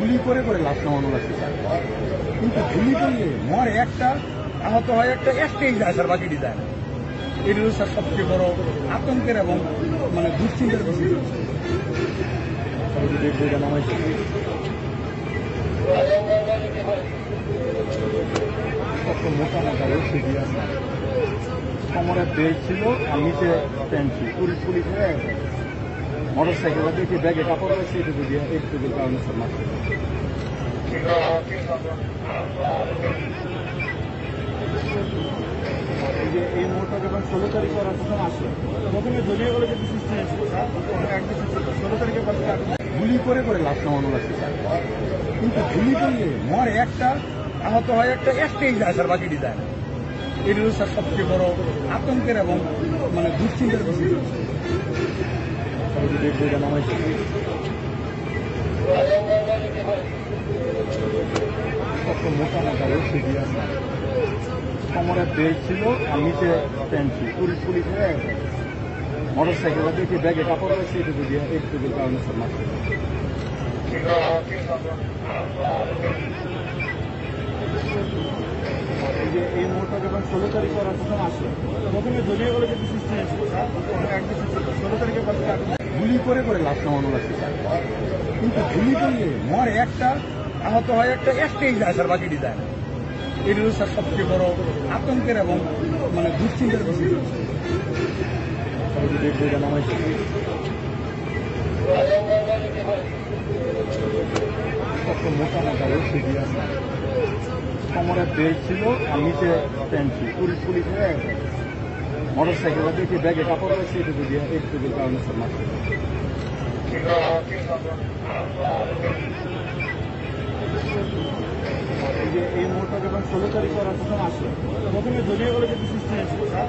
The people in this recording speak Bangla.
গুলি করে করে লাশ নামানো লাগছে স্যার, কিন্তু গুলি করলে মরে একটা, আহত হয় একটাই যায় স্যার, বাকিটি যায় না। এটি হচ্ছে স্যার সবচেয়ে বড় আতঙ্কের এবং দুশ্চিন্তার বিষয়। কত মোটা মোটা রশি দিয়ে আছে, কোমরে বেল্ট ছিল আর নিচে প্যান্ট ছিল, পুলিশ পুলিশ হয়ে গেছে। মোটর সাইকেল দেখি ব্যাগে কাপড় রয়েছে, এটুকু দিয়ে একটুকুর কারণে সব মারছে। এই মুহূর্তে যখন 16 তারিখ ওরা প্রথম আসলো, প্রথমে দলীয় বলে কিছু সৃষ্টি হয়েছিল স্যার, 16 তারিখে গুলি করে করে লাশ নামানো লাগছে স্যার, কিন্তু গুলি করলে মরে একটা, আহত হয় একটাই যায় স্যার, বাকিটি যায় না। এটি হচ্ছে স্যার সবচেয়ে বড় আতঙ্কের এবং দুশ্চিন্তার বিষয়। কত মোটা মোটা রশি দিয়ে আছে, কোমরে বেল্ট ছিল আর নিচে প্যান্ট ছিল, পুলিশ পুলিশ হয়ে গেছে। মোটর সাইকেল দেখি ব্যাগে কাপড় রয়েছে, এটুকু দিয়ে একটুকুর কারণে সব মারছে। এই মুহূর্তে যখন 16 তারিখ ওরা প্রথম আসলো, প্রথমে দলীয় বলে কিছু সৃষ্টি হয়েছিল স্যার, 16 তারিখে গুলি করে করে লাশ নামানো লাগছে স্যার, কিন্তু গুলি করলে মরে একটা, আহত হয় একটাই যায় স্যার, বাকিটি যায় না। এটি হচ্ছে স্যার সবচেয়ে বড় আতঙ্কের এবং দুশ্চিন্তার বিষয়। কত মোটা মোটা রশি দিয়ে আছে, কোমরে বেল্ট ছিল আর নিচে প্যান্ট ছিল, পুলিশ পুলিশ হয়ে গেছে। মোটর সাইকেল দেখি ব্যাগে কাপড় রয়েছে, এটুকু দিয়ে একটুকুর কারণে সব মারছে। এই মুহূর্তে যখন 16 তারিখ ওরা প্রথম আসলো, প্রথমে দলীয় বলে কিছু সৃষ্টি হয়েছিল স্যার,